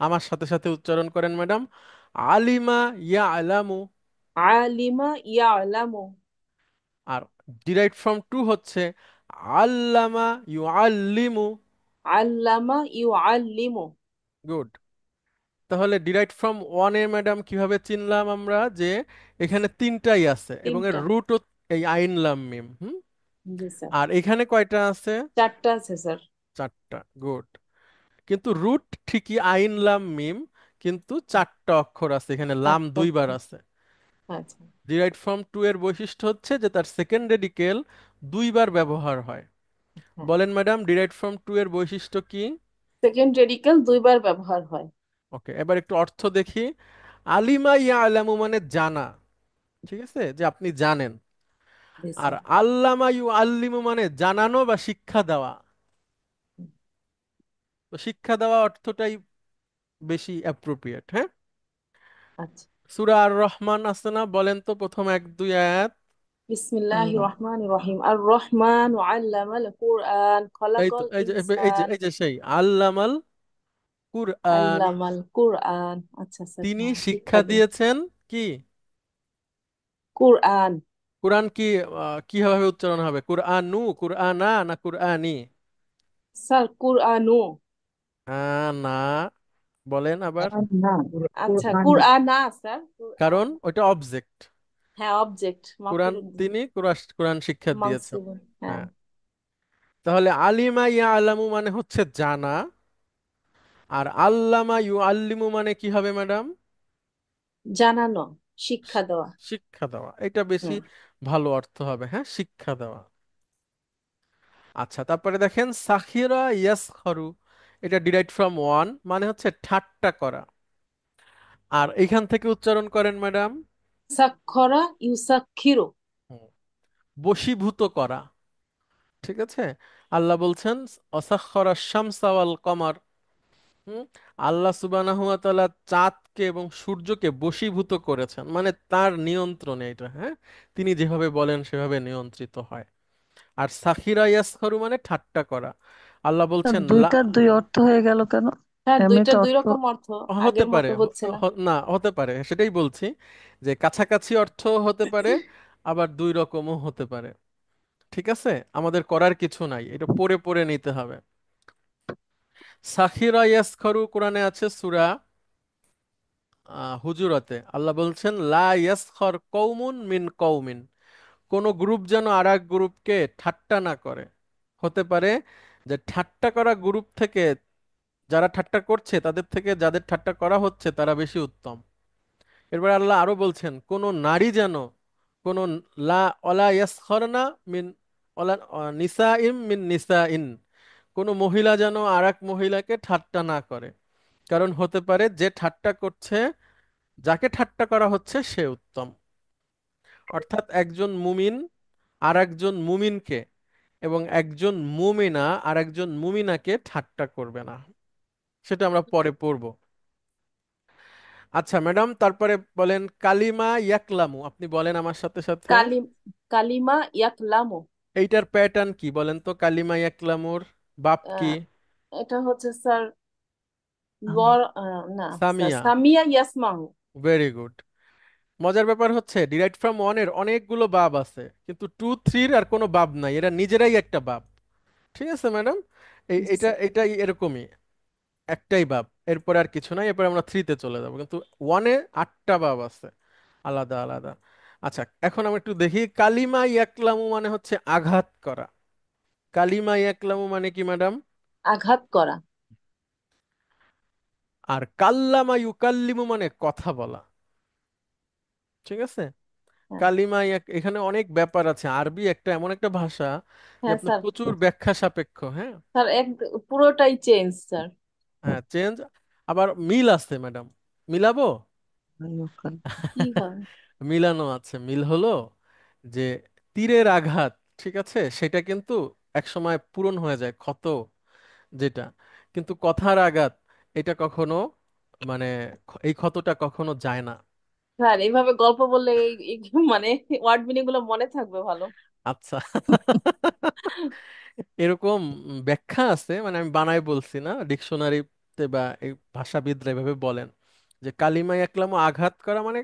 আমার সাথে সাথে উচ্চারণ করেন ম্যাডাম। আলিমা ইয়া আলামু। আলিমা ইয়ালামু। আর ডিরাইভ ফ্রম টু হচ্ছে আল্লামা ইউ আল্লিমু। আল্লামা ইউআল্লিমু। গুড। তাহলে ডিরাইভ ফ্রম ওয়ানে ম্যাডাম কিভাবে চিনলাম আমরা যে এখানে তিনটাই আছে এবং এর তিনটা। রুটও এই আইন লাম মিম। জি স্যার। আর এখানে কয়টা আছে? চারটা আছে স্যার। চারটা। গুড। কিন্তু রুট ঠিকই আইন লাম মিম, কিন্তু চারটা অক্ষর আছে, এখানে লাম চারটা দুইবার অক্ষর। আছে। আচ্ছা। ডিরাইভ ফ্রম টু এর বৈশিষ্ট্য হচ্ছে যে তার সেকেন্ড রেডিকেল দুইবার ব্যবহার হয়। হ্যাঁ, বলেন ম্যাডাম, ডিরাইভ ফ্রম টু এর বৈশিষ্ট্য কি? সেকেন্ড রেডিকেল দুইবার ব্যবহার হয়। ওকে, এবার একটু অর্থ দেখি। আলিমা ইয়া আলামু মানে জানা, ঠিক আছে, যে আপনি জানেন। জি আর স্যার। আল্লামা ইউ আল্লিমু মানে জানানো বা শিক্ষা দেওয়া। তো শিক্ষা দেওয়া অর্থটাই বেশি অ্যাপ্রোপ্রিয়েট, হ্যাঁ। আচ্ছা। সূরা আর রহমান আছে না, বলেন তো প্রথম এক দুই আয়াত। বিসমিল্লাহির রহমানির রহিম। আর রহমান আল্লামাল কুরআন এই তো খলাকাল এই যে ইনসান। এই যে সেই আল্লামাল কুরআন, আল্লামাল কুরআন। আচ্ছা স্যার, তিনি হ্যাঁ, শিক্ষা শিক্ষা দেন। দিয়েছেন কি? কুরআন। কোরআন কি কিভাবে উচ্চারণ হবে, কুরআনু, কুরআনা না কুরআনি? স্যার কুরআনু। না, বলেন আবার। না, আচ্ছা, কোরআন। কুরআনা স্যার, কারণ কুরআন। ওইটা অবজেক্ট। হ্যাঁ, অবজেক্ট কোরআন, মাফুল। তিনি কোরআন কোরআন শিক্ষা দিয়েছেন। মানসুব। হ্যাঁ। হ্যাঁ, তাহলে আলিমা ইয়া আলামু মানে হচ্ছে জানা, আর আল্লামা ইউ আল্লিমু মানে কি হবে ম্যাডাম? জানানো, শিক্ষা দেওয়া। শিক্ষা দেওয়া, এটা বেশি হুম। ভালো অর্থ হবে, হ্যাঁ, শিক্ষা দেওয়া। আচ্ছা, তারপরে দেখেন সাখিরা ইয়াসখরু, এটা ডিরাইভড ফ্রম ওয়ান মানে হচ্ছে ঠাট্টা করা। আর এখান থেকে উচ্চারণ করেন ম্যাডাম। সাক্ষরা ইউসাক্ষিরু। বশীভূত করা। ঠিক আছে, আল্লাহ বলছেন অসাক্ষরা শামসা ওয়াল কমার। হুম, আল্লাহ সুবহানাহু ওয়া তাআলা চাঁদকে এবং সূর্যকে বশীভূত করেছেন, মানে তার নিয়ন্ত্রণে এটা, হ্যাঁ, তিনি যেভাবে বলেন সেভাবে নিয়ন্ত্রিত হয়। আর সাখিরা ইয়াসখারু মানে ঠাট্টা করা। আল্লাহ স্যার বলছেন লা। দুইটার দুই অর্থ হয়ে গেল কেন? হ্যাঁ, দুইটা এমনিতে দুই অর্থ। রকম অর্থ। হতে আগের পারে, মতো হচ্ছে না। না হতে পারে, সেটাই বলছি, যে কাছাকাছি অর্থ হতে পারে, আবার দুই রকমও হতে পারে। ঠিক আছে, আমাদের করার কিছু নাই, এটা পড়ে পড়ে নিতে হবে। সাখিরা ইয়াসখারু কোরআনে আছে সূরা হুজুরাতে, আল্লাহ বলছেন লা ইয়াসখর কওমুন মিন কওমিন, কোন গ্রুপ যেন আর এক গ্রুপকে ঠাট্টা না করে। হতে পারে যে ঠাট্টা করা গ্রুপ থেকে, যারা ঠাট্টা করছে তাদের থেকে যাদের ঠাট্টা করা হচ্ছে তারা বেশি উত্তম। এরপর আল্লাহ আরো বলছেন কোন নারী যেন কোন লা অলা ইয়াসখরনা মিন অলা নিসাইম মিন নিসাইন, কোন মহিলা যেন আর এক মহিলাকে ঠাট্টা না করে, কারণ হতে পারে যে ঠাট্টা করছে, যাকে ঠাট্টা করা হচ্ছে সে উত্তম। অর্থাৎ একজন মুমিন আর একজন মুমিনকে এবং একজন মুমিনা আর একজন মুমিনাকে ঠাট্টা করবে না, সেটা আমরা পরে পড়ব। আচ্ছা ম্যাডাম, তারপরে বলেন কালিমা ইয়াকলামু, আপনি বলেন আমার সাথে সাথে। কালিমা ইয়াকলামু। এইটার প্যাটার্ন কি বলেন তো, কালিমা ইয়াকলামুর বাপ কি? আহ, এটা হচ্ছে স্যার না স্যার, সামিয়া। সামিয়া ইয়াসমাহু। Very good. মজার ব্যাপার হচ্ছে ডিরাইভড ফ্রম ওয়ানের অনেকগুলো বাব আছে, কিন্তু টু থ্রির আর কোনো বাব নাই, এরা নিজেরাই একটা বাব। ঠিক আছে ম্যাডাম, জি এটা স্যার। এটা এরকমই একটাই বাব, এরপরে আর কিছু নাই, এরপরে আমরা থ্রিতে চলে যাবো, কিন্তু ওয়ানে আটটা বাব আছে আলাদা আলাদা। আচ্ছা, এখন আমরা একটু দেখি, কালিমা ইয়াকলামু মানে হচ্ছে আঘাত করা। কালিমা ইয়াকলামু মানে কি ম্যাডাম? আঘাত করা। আর কাল্লামা ইউকাল্লিমু মানে কথা বলা। ঠিক আছে। হ্যাঁ। কালিমা এখানে অনেক ব্যাপার আছে, আরবি একটা এমন একটা ভাষা যে হ্যাঁ আপনার স্যার। প্রচুর ব্যাখ্যা সাপেক্ষ। হ্যাঁ। স্যার পুরোটাই চেঞ্জ স্যার। হ্যাঁ, চেঞ্জ, আবার মিল আছে ম্যাডাম, মিলাবো। কি হয়? মিলানো আছে, মিল হলো যে তীরের আঘাত, ঠিক আছে, সেটা কিন্তু একসময় পূরণ হয়ে যায়, ক্ষত যেটা, কিন্তু কথার আঘাত এটা কখনো, মানে এই ক্ষতটা কখনো যায় না। স্যার এইভাবে গল্প বললে মানে ওয়ার্ড মিনিং গুলো মনে থাকবে ভালো। আচ্ছা। এরকম ব্যাখ্যা আছে, মানে আমি বানাই বলছি না, ডিকশনারিতে বা এই ভাষাবিদরা এভাবে বলেন যে কালিমা ইয়াকলামু আঘাত করা মানে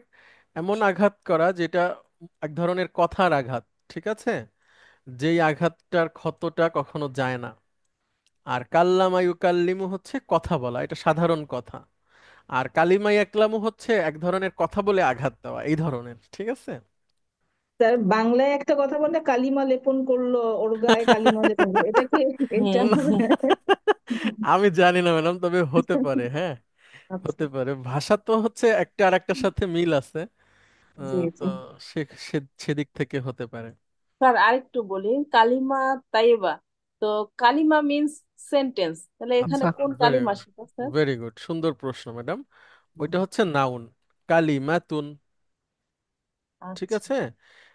এমন আঘাত করা যেটা এক ধরনের কথার আঘাত। ঠিক আছে, যেই আঘাতটার ক্ষতটা কখনো যায় না। আর কাল্লামা ইউকাল্লিমু হচ্ছে কথা বলা, এটা সাধারণ কথা। আর কালিমা ইয়াকলামু হচ্ছে এক ধরনের কথা বলে আঘাত দেওয়া, এই ধরনের। ঠিক আছে। স্যার বাংলায় একটা কথা বলে, কালিমা লেপন করলো, ওর গায়ে কালিমা লেপন করলো, এটা কি এইটা হুম। হবে? আমি জানি না ম্যাডাম, তবে হতে পারে, হ্যাঁ, আচ্ছা। হতে পারে। ভাষা তো হচ্ছে একটা আর একটার সাথে মিল আছে। জি তো জি। সেদিক থেকে হতে পারে। স্যার আরেকটু বলি, কালিমা তাইবা, তো কালিমা মিন্স সেন্টেন্স, তাহলে এখানে আচ্ছা। কোন ভেরি কালিমা গুড, সেটা স্যার? ভেরি গুড, সুন্দর প্রশ্ন ম্যাডাম। ওইটা হচ্ছে নাউন, কালিমাতুন। ঠিক আচ্ছা। আছে। হুম,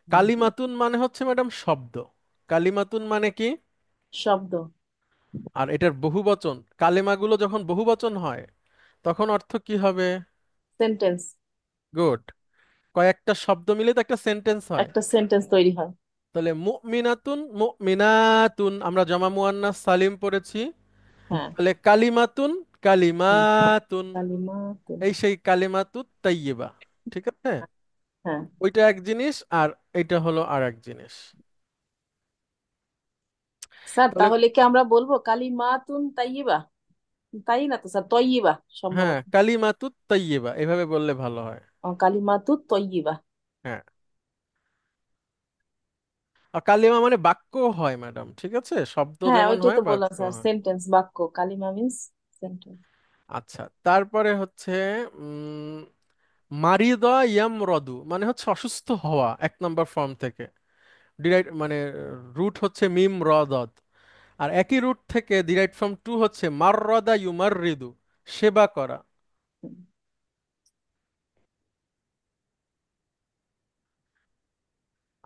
হুম। কালিমাতুন মানে হচ্ছে ম্যাডাম শব্দ। কালিমাতুন মানে কি? শব্দ। আর এটার বহুবচন, কালেমাগুলো যখন বহুবচন হয় তখন অর্থ কি হবে? সেন্টেন্স। গুড। কয়েকটা শব্দ মিলে তো একটা সেন্টেন্স হয়। একটা সেন্টেন্স তৈরি হয়। তাহলে মুমিনাতুন মুমিনাতুন আমরা জমা মুয়ান্নাস সালিম পড়েছি, হ্যাঁ। তাহলে কালিমাতুন হুম। কালিমাতুন, কালিমা। এই সেই কালিমাতুত তাইয়্যিবা। ঠিক আছে। হ্যাঁ। ওইটা এক জিনিস, আর এটা হলো আর এক জিনিস। স্যার তাহলে তাহলে কি আমরা বলবো কালিমাতুন তাইয়িবা? তাই না তো স্যার, তৈয়িবা হ্যাঁ, সম্ভবত। কালিমাতুত তাইয়্যিবা এভাবে বললে ভালো হয়। ও, কালিমাতুত তৈয়িবা। হ্যাঁ। আর কালিমা মানে বাক্য হয় ম্যাডাম, ঠিক আছে, শব্দ হ্যাঁ যেমন ওইটাই হয় তো বললাম বাক্য স্যার, হয়। সেন্টেন্স বাক্য, কালিমা মিন্স সেন্টেন্স। আচ্ছা, তারপরে হচ্ছে উম মারিদা ইয়ামরদু মানে হচ্ছে অসুস্থ হওয়া, এক নম্বর ফর্ম থেকে ডিরাইট, মানে রুট হচ্ছে মিম রদত। আর একই রুট থেকে ডিরাইট ফর্ম টু হচ্ছে মাররদা ইউমাররিদু, সেবা করা।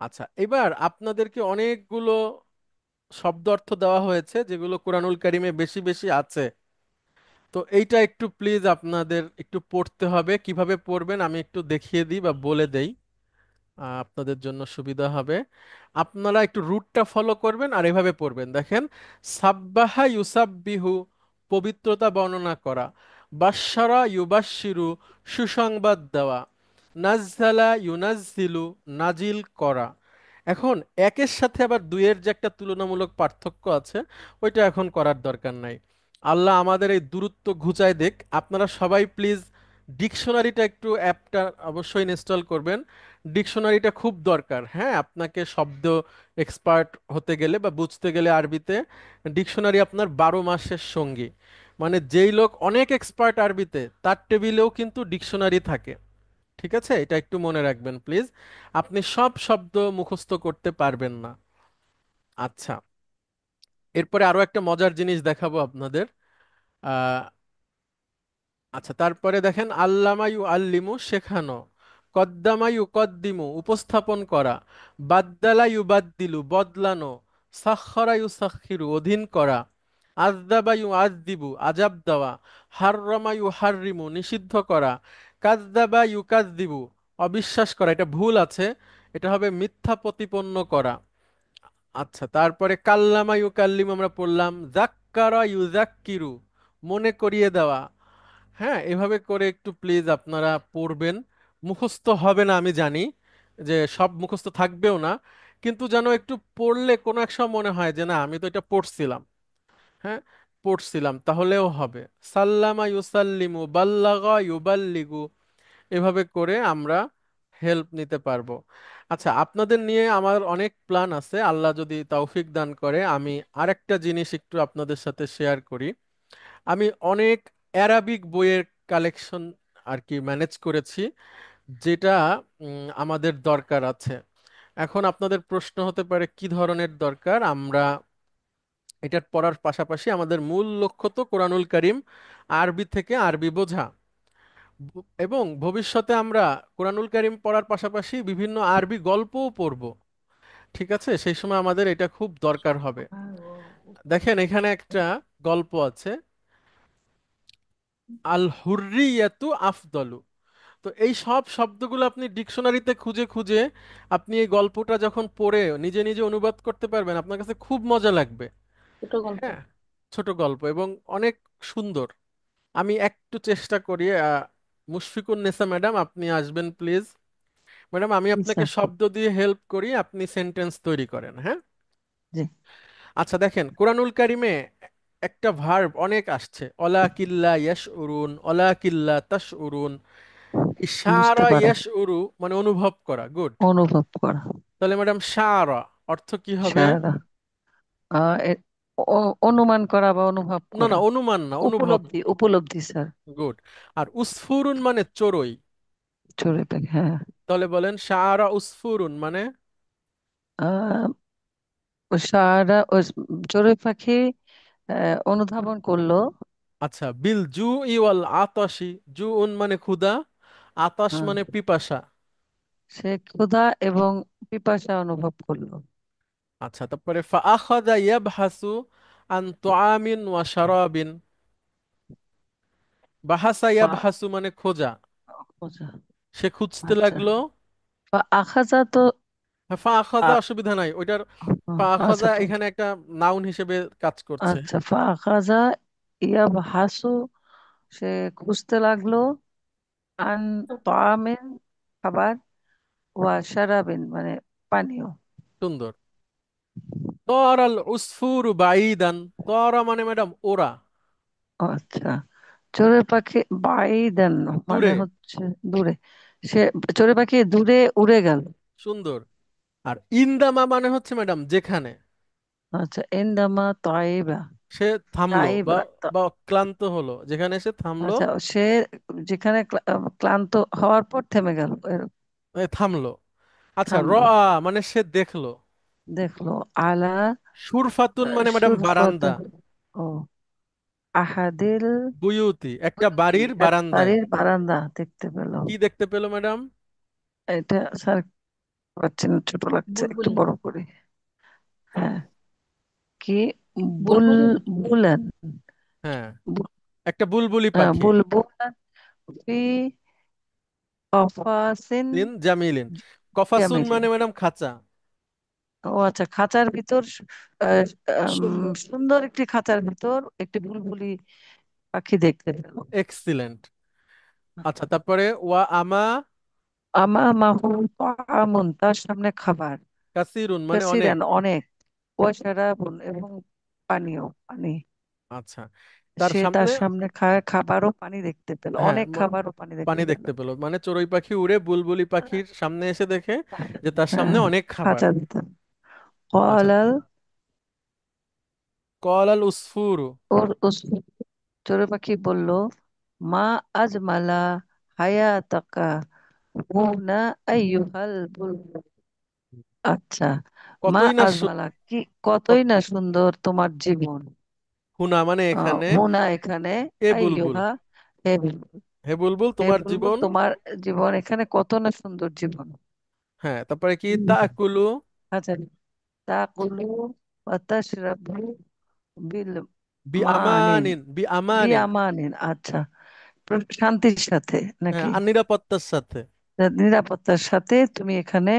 আচ্ছা, এবার আপনাদেরকে অনেকগুলো শব্দ অর্থ দেওয়া হয়েছে যেগুলো কোরআনুল কারিমে বেশি বেশি আছে। তো এইটা একটু প্লিজ আপনাদের একটু পড়তে হবে, কিভাবে পড়বেন আমি একটু দেখিয়ে দিই বা বলে দেই, আপনাদের জন্য সুবিধা হবে। আপনারা একটু রুটটা ফলো করবেন আর এভাবে পড়বেন, দেখেন। সাব্বাহা ইউসাব্বিহু, পবিত্রতা বর্ণনা করা। বাশশারা ইউবাশশিরু, সুসংবাদ দেওয়া। নাজ্জালা ইউনাজ্জিলু, নাজিল করা। এখন একের সাথে আবার দুইয়ের যে একটা তুলনামূলক পার্থক্য আছে, ওইটা এখন করার দরকার নাই। আল্লাহ আমাদের এই দূরত্ব ঘুচায় দেখ। আপনারা সবাই প্লিজ ডিকশনারিটা একটু, অ্যাপটা অবশ্যই ইনস্টল করবেন। ডিকশনারিটা খুব দরকার, হ্যাঁ, আপনাকে শব্দ এক্সপার্ট হতে গেলে বা বুঝতে গেলে আরবিতে ডিকশনারি আপনার 12 মাসের সঙ্গী। মানে যেই লোক অনেক এক্সপার্ট আরবিতে, তার টেবিলেও কিন্তু ডিকশনারি থাকে। ঠিক আছে, এটা একটু মনে রাখবেন প্লিজ। আপনি সব শব্দ মুখস্থ করতে পারবেন না। আচ্ছা, এরপরে আরো একটা মজার জিনিস দেখাবো আপনাদের। আহ আচ্ছা, তারপরে দেখেন, আল্লামা ইউ আল্লিমু, শেখানো। কদ্দামা ইউ কদ্দিমু, উপস্থাপন করা। বাদ্দালা ইউ বাদ্দিলু, বদলানো। সাখরা ইউ সাখিরু, অধীন করা। আযযাবা ইউ আযদিবু, আজাব দেওয়া। হাররামা ইউ হাররিমু, নিষিদ্ধ করা। কাযযাবা ইউ কাযদিবু, অবিশ্বাস করা, এটা ভুল আছে, এটা হবে মিথ্যা প্রতিপন্ন করা। আচ্ছা, তারপরে কাল্লামা ইউ কাল্লিমু আমরা পড়লাম। যাক্কারা ইউ যাক্কিরু, মনে করিয়ে দেওয়া। হ্যাঁ, এভাবে করে একটু প্লিজ আপনারা পড়বেন। মুখস্থ হবে না আমি জানি, যে সব মুখস্থ থাকবেও না, কিন্তু যেন একটু পড়লে কোনো এক সময় মনে হয় যে না আমি তো এটা পড়ছিলাম। হ্যাঁ, পড়ছিলাম তাহলেও হবে। সাল্লামা ইউসাল্লিমু, বাল্লাগা ইউবাল্লিগু, এভাবে করে আমরা হেল্প নিতে পারবো। আচ্ছা, আপনাদের নিয়ে আমার অনেক প্ল্যান আছে, আল্লাহ যদি তৌফিক দান করে আমি আরেকটা জিনিস একটু আপনাদের সাথে শেয়ার করি। আমি অনেক অ্যারাবিক বইয়ের কালেকশন আর কি ম্যানেজ করেছি, যেটা আমাদের দরকার আছে। এখন আপনাদের প্রশ্ন হতে পারে কি ধরনের দরকার। আমরা এটা পড়ার পাশাপাশি আমাদের মূল লক্ষ্য তো কোরআনুল কারীম আরবি থেকে আরবি বোঝা, এবং ভবিষ্যতে আমরা কোরআনুল কারীম পড়ার পাশাপাশি বিভিন্ন আরবি গল্পও পড়ব। ঠিক আছে, সেই সময় আমাদের এটা খুব দরকার হবে। দেখেন এখানে একটা গল্প আছে, আল হুররিয়াতু আফদলু। তো এই সব শব্দগুলো আপনি ডিকশনারিতে খুঁজে খুঁজে আপনি এই গল্পটা যখন পড়ে নিজে নিজে অনুবাদ করতে পারবেন, আপনার কাছে খুব মজা লাগবে। ছোট গল্প। হ্যাঁ, ছোট গল্প এবং অনেক সুন্দর। আমি একটু চেষ্টা করি, মুশফিকুন নেসা ম্যাডাম আপনি আসবেন প্লিজ। ম্যাডাম আমি জি আপনাকে স্যার। শব্দ দিয়ে হেল্প করি, আপনি সেন্টেন্স তৈরি করেন, হ্যাঁ? জি। আচ্ছা দেখেন, কোরআনুল কারিমে একটা ভার্ব অনেক আসছে, অলা কিল্লা ইয়াশ উরুন, অলা কিল্লা তাশ উরুন। বুঝতে ইশারা পারা, ইয়াশ উরু মানে অনুভব করা, গুড। অনুভব করা। তাহলে ম্যাডাম শারা অর্থ কি হবে? সারা, অনুমান করা বা অনুভব না না, করা। অনুমান না, অনুভব। উপলব্ধি, উপলব্ধি স্যার। গুড। আর উসফুরুন মানে চড়ুই। চড়ে পেয়ে, হ্যাঁ। তাহলে বলেন শারা উসফুরুন মানে? আহ সারা চড়ুই পাখি অনুধাবন করলো। আচ্ছা, বিল জু ইওয়াল আতাশি, জু উন মানে ক্ষুধা, আতাশ আহ, মানে পিপাসা। সে ক্ষুধা এবং পিপাসা অনুভব করলো। আচ্ছা, তারপরে ফাআখাযা ইয়াবহাসু আন তুআমিন ওয়া শারাবিন। বাহাসা বা ইয়াবহাসু মানে খোঁজা, খোঁজা। সে খুঁজতে আচ্ছা, লাগলো। বা আখাজা তো হ্যাঁ, ফাআখাযা আ- অসুবিধা নাই ওইটার। আচ্ছা ফাআখাযা তো, এখানে একটা নাউন হিসেবে কাজ করছে। আচ্ছা ফা আখাজা ইয়াব হাসু, সে খুঁজতে লাগলো। আন তামিন, খাবার। ওয়া শারাবিন মানে পানীয়। সুন্দর। তরাল উসফুরু বাইদান, তরা মানে ম্যাডাম ওরা, ও আচ্ছা, চড়ুই পাখি বাইদান মানে দূরে। হচ্ছে দূরে। সে চড়ুই পাখি দূরে উড়ে গেল। সুন্দর। আর ইন্দামা মানে হচ্ছে ম্যাডাম যেখানে, আচ্ছা, ইন্দামা তাইবা। সে থামলো বা তাইবা বা ক্লান্ত হলো, যেখানে সে থামলো। আচ্ছা, সে যেখানে ক্লান্ত হওয়ার পর থেমে গেল, থামলো। আচ্ছা, র থামলো। মানে সে দেখলো। দেখলো। আলা সুরফাতুন মানে ম্যাডাম সুরফাত বারান্দা। ও আহাদিল বুয়ুতি একটা বুয়ুতি, বাড়ির এক বারান্দায় বাড়ির বারান্দা দেখতে পেল। কি দেখতে পেলো ম্যাডাম? এটা স্যার পাচ্ছি না, ছোট লাগছে, একটু বুলবুলি। বড় করে। হ্যাঁ, কি? বুল বুলবুলি। বুলান। হ্যাঁ, একটা বুলবুলি পাখি। বুলবুলান ফি কফাসিন তিন জামিলিন। কফাসুন জামিলিন। মানে ম্যাডাম খাঁচা। ও আচ্ছা, খাঁচার ভিতর, আহ, সুন্দর। সুন্দর একটি খাঁচার ভিতর একটি বুলবুলি পাখি দেখতে পেল। এক্সিলেন্ট। আচ্ছা, তারপরে ওয়া আমা আমা মাহু তাআমুন, তার সামনে খাবার। কাসিরুন মানে অনেক। কাসিরান অনেক। ওয়া শারাবুন এবং পানীয়, পানি। আচ্ছা, তার সে তার সামনে। সামনে খাবার ও পানি দেখতে পেল, হ্যাঁ, অনেক খাবার ও পানি দেখতে পানি পেল। দেখতে পেলো মানে চড়ুই পাখি উড়ে বুলবুলি পাখির সামনে এসে দেখে যে তার হ্যাঁ, সামনে অনেক খাবার। খাঁচার ভিতর। আচ্ছা, কলাল কল আল উসফুরু। ওর চড়ুই পাখি বলল, মা আজমালা হায়াতাকা হুনা আইয়ুহাল বুলবুল। আচ্ছা, মা কতই না আজমালা কি, কতই না সুন্দর তোমার জীবন। হুনা মানে এখানে। হুনা এখানে, এ বুলবুল, আইয়ুহা হে বুলবুল। হে বুলবুল হে তোমার বুলবুল, জীবন। তোমার জীবন এখানে কত না সুন্দর জীবন। হ্যাঁ, তারপরে কি হুম। তাকুলু আচ্ছা, তাকুলু ওয়া তাশরাবু বিল বি মানিন, আমানিন, বি আমানিন। বিয়ামানিন। আচ্ছা, শান্তির সাথে হ্যাঁ, নাকি? আর নিরাপত্তার সাথে। নিরাপত্তার সাথে তুমি এখানে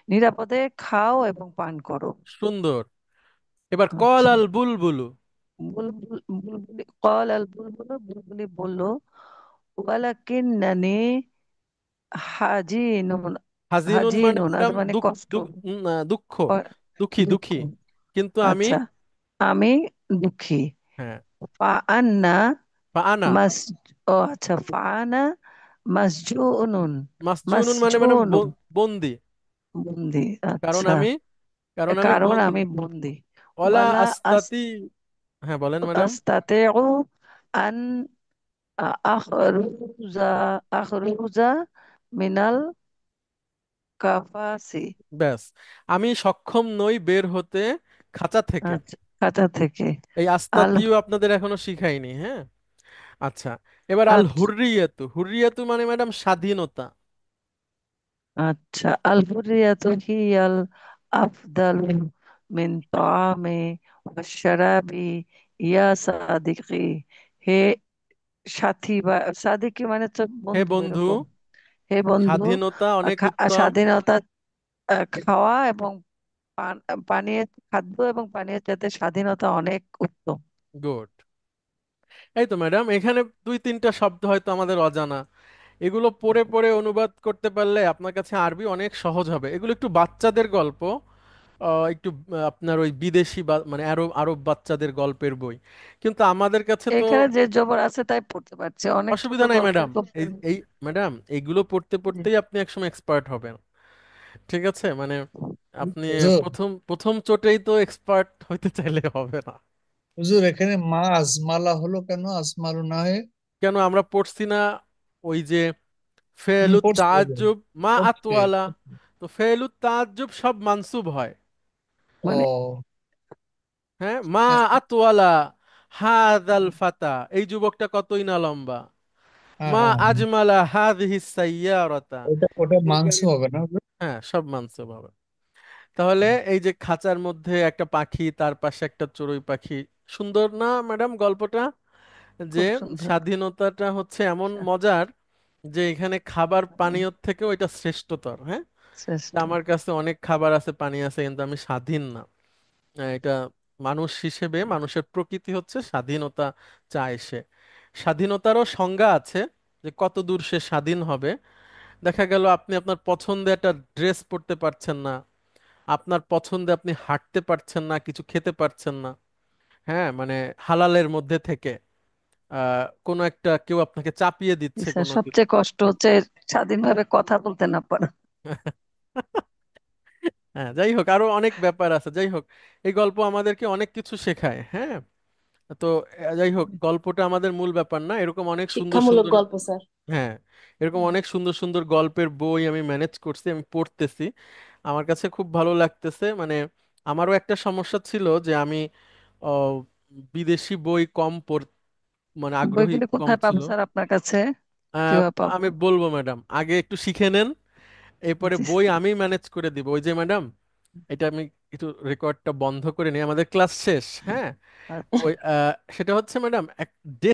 নিরাপদে খাও এবং পান করো। সুন্দর। এবার কল আচ্ছা, আল বুলবুলু। বুলবুলি কল আল বুলবুল, বুলবুলি বলল, ওয়ালাকিন্নানি হাজিনুন। হাজিনুন মানে হাজিনুন আর ম্যাডাম মানে দুঃখ, কষ্ট, দুঃখ, ক- দুঃখী দুঃখ। দুঃখী। কিন্তু আমি, আচ্ছা, আমি দুঃখী। হ্যাঁ, ফাআন্না আনা, মাস, ও আচ্ছা, ফাআনা মাসজুনুন। মাসজুনুন মানে ম্যাডাম মাসজুনুন বন্দি। বন্দি। কারণ আচ্ছা, আমি, কারণ আমি কারণ বন্দি। আমি বন্দি। ওয়ালা ওয়ালা আস্তাতি, হ্যাঁ বলেন ম্যাডাম। আস্তাতিউ আন আখরুজা আখরুজা মিনাল কাফাসি। ব্যাস, আমি সক্ষম নই বের হতে খাঁচা থেকে। আচ্ছা, খাতা থেকে। এই আল, আস্তাতিও আপনাদের এখনো শিখাইনি, হ্যাঁ। আচ্ছা, এবার আল আচ্ছা, হুররিয়াতু, হুররিয়াতু মানে ম্যাডাম স্বাধীনতা। আচ্ছা, আল হুরিয়াতু হিয়াল আফদালু মিন তাআমি ওয়া শারাবি ইয়া সাদিকি। হে সাথী বা সাদিকি মানে তো হে বন্ধু বন্ধু, এরকম। হে বন্ধু, স্বাধীনতা অনেক উত্তম। স্বাধীনতা, খাওয়া এবং পানীয়, খাদ্য এবং পানীয়ের চাইতে স্বাধীনতা অনেক উত্তম। গুড। এই তো ম্যাডাম, এখানে দুই তিনটা শব্দ হয়তো আমাদের অজানা, এগুলো পড়ে পড়ে অনুবাদ করতে পারলে আপনার কাছে আরবি অনেক সহজ হবে। এগুলো একটু বাচ্চাদের গল্প, একটু আপনার ওই বিদেশি বা মানে আরব আরব বাচ্চাদের গল্পের বই, কিন্তু আমাদের কাছে তো এখানে যে জবর আছে তাই পড়তে পারছি, অনেক ছোট অসুবিধা নাই গল্পের ম্যাডাম। খুব। এই ম্যাডাম, এইগুলো পড়তে জি। পড়তেই আপনি একসময় এক্সপার্ট হবেন, ঠিক আছে? মানে আপনি হুজুর, প্রথম প্রথম চোটেই তো এক্সপার্ট হইতে চাইলে হবে না। হুজুর এখানে মা আজমালা হলো কেন, আজমালু না হয়ে? কেন আমরা পড়ছি না ওই যে ফেলুত পড়ছি হুজুর। তাজ্জুব মা ওকে। আতওয়ালা, তো ফেলুত তাজ্জুব সব মানসুব হয়। মানে ও, হ্যাঁ, মা হ্যাঁ, আতওয়ালা হাদাল ফাতা, এই যুবকটা কতই না লম্বা। হ্যাঁ, মা হ্যাঁ, হ্যাঁ। আজমালা হাদিহি সাইয়ারাতা, ওটা এই মানসু গাড়ি, হবে না হুজুর? হ্যাঁ সব মানসুব হবে। তাহলে এই যে খাঁচার মধ্যে একটা পাখি, তার পাশে একটা চড়ুই পাখি, সুন্দর না ম্যাডাম গল্পটা? যে খুব সুন্দর। স্বাধীনতাটা হচ্ছে এমন আচ্ছা, মজার যে এখানে খাবার পানীয়র থেকেও এটা শ্রেষ্ঠতর, হ্যাঁ। তা শ্রেষ্ঠ। আমার কাছে অনেক খাবার আছে, পানি আছে, কিন্তু আমি স্বাধীন না। এটা মানুষ হিসেবে মানুষের প্রকৃতি হচ্ছে স্বাধীনতা চায় সে। স্বাধীনতারও সংজ্ঞা আছে, যে কত দূর সে স্বাধীন হবে। দেখা গেল আপনি আপনার পছন্দে একটা ড্রেস পরতে পারছেন না, আপনার পছন্দে আপনি হাঁটতে পারছেন না, কিছু খেতে পারছেন না, হ্যাঁ মানে হালালের মধ্যে থেকে কোনো একটা কেউ আপনাকে চাপিয়ে দিচ্ছে আচ্ছা, কোনো কিছু। সবচেয়ে কষ্ট হচ্ছে স্বাধীনভাবে কথা বলতে না পারা। হ্যাঁ, যাই হোক, আরো অনেক ব্যাপার আছে, যাই হোক, এই গল্প আমাদেরকে অনেক কিছু শেখায়, হ্যাঁ। তো যাই হোক, গল্পটা আমাদের মূল ব্যাপার না, এরকম অনেক সুন্দর শিক্ষামূলক সুন্দর, গল্প স্যার। হ্যাঁ, এরকম অনেক সুন্দর সুন্দর গল্পের বই আমি ম্যানেজ করছি, আমি পড়তেছি, আমার কাছে খুব ভালো লাগতেছে। মানে আমারও একটা সমস্যা ছিল যে আমি আহ, বিদেশি বই কম পড়, মানে আগ্রহী বইগুলি কম কোথায় ছিল। পাবো স্যার আপনার কাছে? আহ, কিভাবে পাবো? আমি বলবো ম্যাডাম, আগে একটু শিখে নেন, এরপরে জি বই আমি ম্যানেজ করে দিব। ওই যে ম্যাডাম, এটা আমি একটু রেকর্ডটা বন্ধ করে নিই, আমাদের ক্লাস শেষ, হ্যাঁ। আচ্ছা। ওই সেটা হচ্ছে ম্যাডাম এক